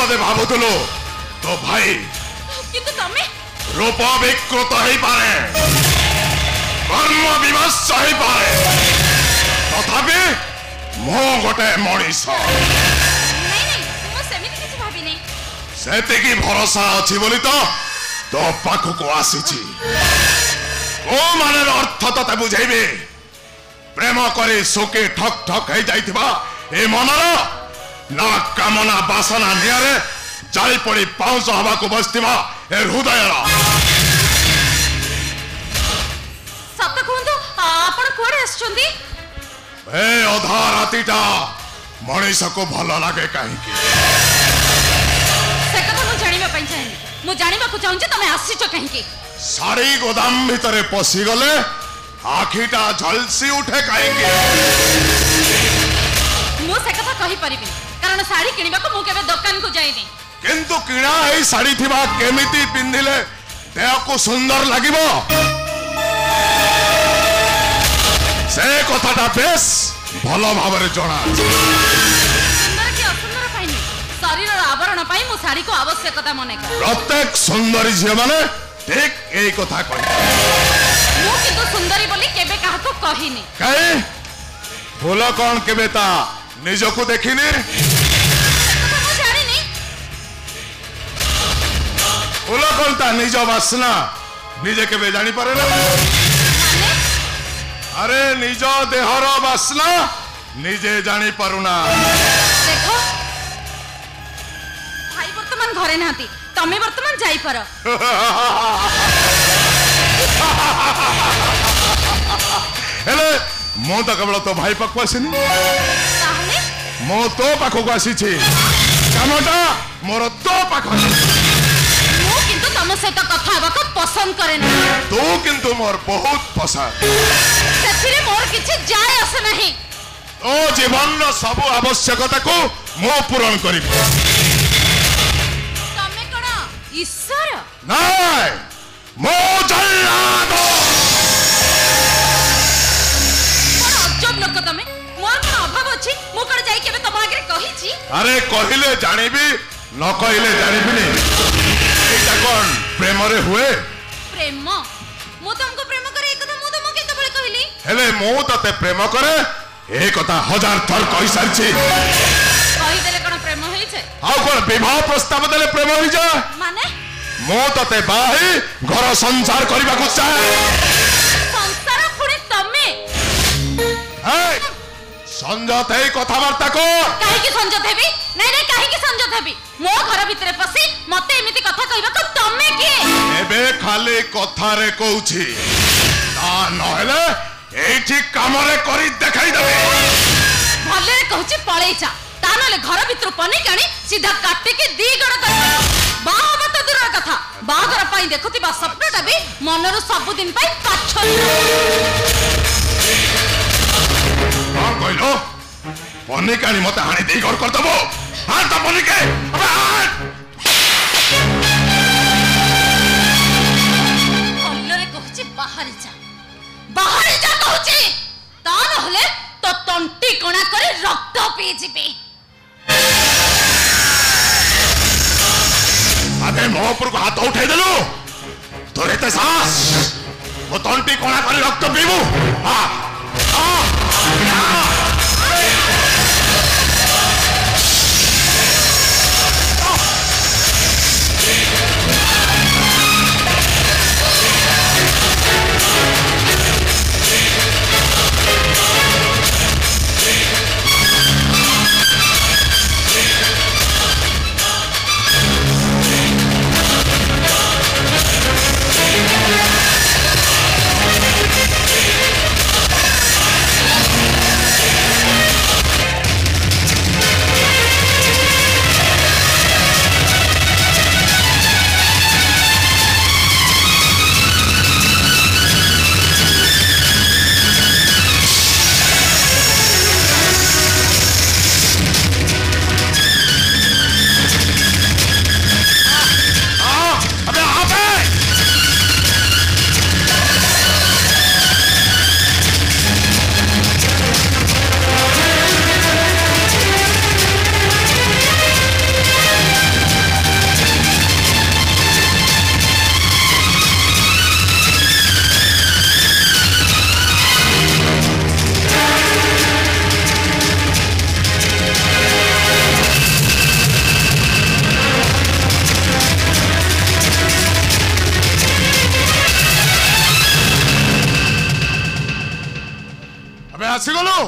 बोधे भावुलु तो भाई किंतु तमे रूप विकृत हो पारे कर्म विमर्श हो पारे तथापि मो गोटे मनीष सेतिकी भरोसा अच्छी बोली तो पाखक आसी ओ मान अर्थ तते बुझेबी प्रेम करी सुखी ठक ठक हो जाइथिबा ए मनर ना कामना बासना नियारे जाई पड़ी पाउस हवा को बसथिबा ए हृदय सत कहंतु आपण कोडे आछंती ए अधा रातीटा मनीष को भल लागे कहीं से कथा मु जानिबा पई चाहे मु जानिबा को चाहूं जे तमे आसीचो कहीं की साड़ी गोदाम भीतर पसी गले आखिटा झलसी उठे कहीं मु से कथा कहि परिबि कारण साड़ी किनिबा को मु केबे दुकान को जाइनी किंतु किणा है साड़ी थिबा केमिति पिंधिले देह को सुंदर लागिबो से कथाटा बेस भलो भाबरे जणा सुंदर की असुंदर पाइनी शरीर आवरण पाई मु साड़ी को आवश्यकता मने कर प्रत्येक सुंदरी झियो माने ठीक एई कथा कहि मु किंतु सुंदरी बोली केबे काहा को कहिनी काहे फूल कोन केबे ता निजको देखिनी मु जानिनी फूल कोन ता निज वासना निजे केबे जानि पारे ना अरे निज देहर वासना निजे जानी पारुना देखो भाई वर्तमान घरे नाती तमे वर्तमान जाई पर हेले मो तो केवल तो भाई पाखु आसीनी ताहले मो तो पाखु आसी छी कामटा मोर तो पाखु मु किंतु तम सहित कथा हेबा को पसंद करे ना तू किंतु मोर बहुत पसंद सेथिरे मोर किछि जाय आसे नहीं ओ जीवन रो सब आवश्यकता को मो पूर्ण करिब तमे कोन ईश्वर नाय मो जल्लाद कोन अजब लोक तमे मोर कोन अभाव अछि मु कोन जाई केबे तम आगे कहि छी अरे कहिले जानिबी न कहिले जानिबिनी एटा कोन प्रेम रे हुए प्रेम मु तुमको प्रेम करे एक कथा मु तुमको केते बळे कहली हेले मो तते प्रेम करे ए कथा हजार थर कहि सारछि कहि देले कोन प्रेम होई छे आ कोन विवाह प्रस्ताव देले प्रेम होई जा माने मो तते बाही घर संसार करबा को चाहे संसार पुणी तमे हे संजत है कथावार्ता को काहे की संजत हेबी नहीं काहे की संजत हेबी मो घर भितरे पसी मते एमिति कथा कहबा को तमे के एबे खाली कथा रे कहूछि ता नहले एठी कामरे करी देखाई देबे भले कहूछि पळेई जा ता नले घर भितर पनी काणी सीधा काटे के दी गण कर बाहा मत दूर कथा बागर पाई देखुतिबा सपनाटा भी मनरु सब दिन पाई पाछ हां कहलो पनी काणी मते हानि देई घर कर दबो हां त पनी के अबे भलरे कहूछि बाहर जा कहूछि ता नहले तो तंटी कोणा करे रक्त पी जिबे अबे मो ऊपर को हाथ उठाई देलु तोरे ते साहस वो तंटी कोणा करे रक्त पीबू हां आसीगलु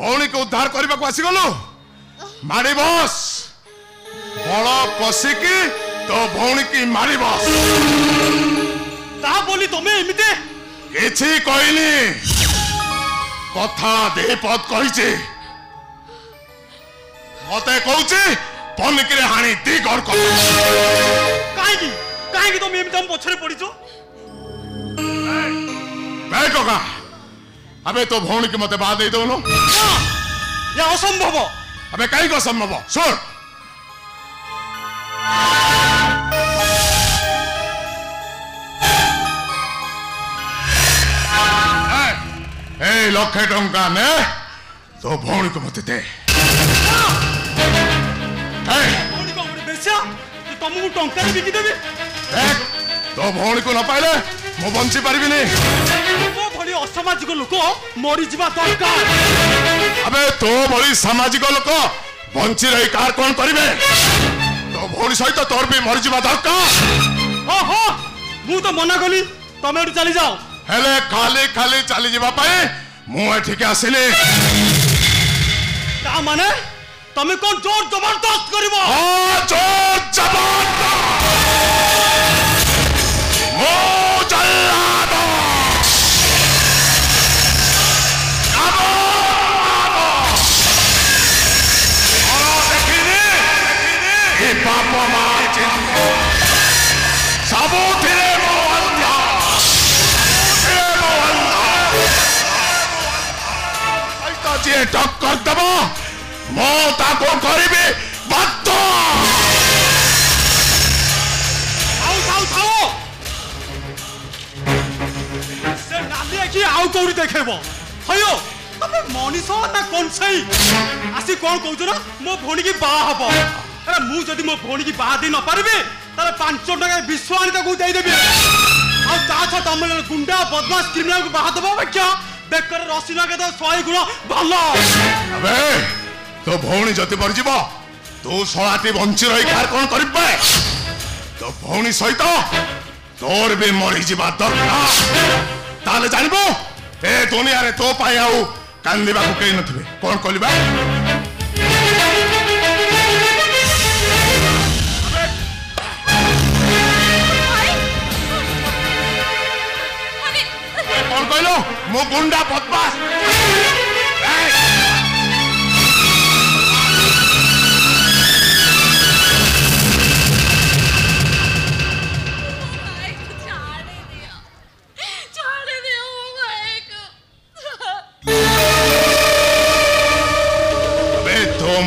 भौणी को उद्धार करने को आसीगलु मारी बस बड़ पशिकी तो भौणी की मारी बस ता बोली तुम्हें एमिते किछि कहनी कथा दे पद कही मते कहूची पनिकी हाणी दी गड़ कर कहीं तुम एमिते हम पछरे पड़ीचो कका अबे तो भौणी की मते बात दे दो या असंभव अबे कहीं को संभव सुन लक्षे टंका ने तो भौणी को मते दे तुमको टंका बिकी देवी तो भौणी को न पाइले मु बंची पारिबिनी मो भली असामाजिक लोक मरी जीवा दरकार अबे तो भली सामाजिक लोक बंची रही कार कौन करिवे तो भौणी सहित तोर भी मरी जीवा दरकार ओहो मु तो मना कली तमे एठु चली जाओ हेले खाली खाली चली जीवा पाए मु एठिके आसिली ता माने तमे कोन जोर जबरदस्त करिवो हां जोर जबरदस्त मो जल्लादो आबो और देखिनी ए पाप मा चिंता सबोथिरे मोहल्ला जी टक्कर दब मो ताको करिबे बात से नाली की आउ कोरी देखेबो हयो तमे मनीष ना कोन सही आसी कोन कहउछ ना मो भोणी की बा हबो अरे मु जदी मो भोणी की बा दे न पारबे ताले 5 टका विश्वानित को दे देबे आ ता छ तमे गुंडा बदमाश क्रिमिनल को बा दबो क्या बेकर रसिना के तो 100 गुण भलो अबे तो भौणी जति मर जीव तू सलाटी बंची रही कार कौन करिबे तो भौणी सहित तोर भी मरी जीवा दरकार ताले जानबो ए दुनिया रे तो पाई आउ कांदिबा को केई नथिबे कौन कलिबा कौन कहलो मो गुंडा बदमाश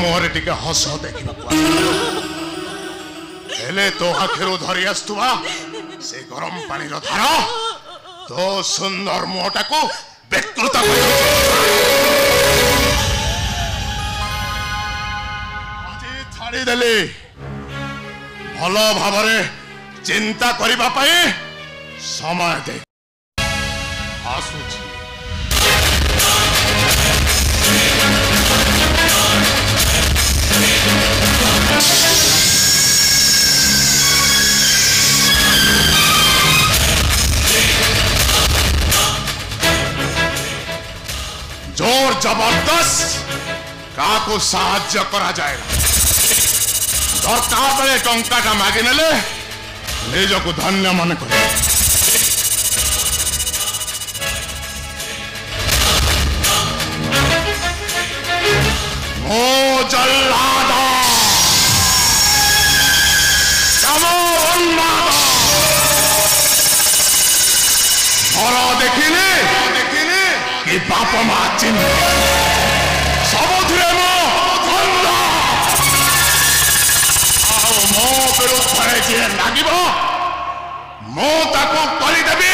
मोहरे टिके हस देखा हेले तो आखिर धरी आसुवा से गरम पानी धार तो सुंदर मुहटा को विकृत छाड़ी देली भल भाव चिंता करने समय दे आसुची जोर जबरदस्त का को साहाय्य करा जाएगा दरकार बेले टंका मागी नेले निज को धन्य मन कर मो जल्लाद देखिने कि बाप मा चिन्ह सबुथिरे मो विरुद्ध जे लागिब मो ताको करिदेबी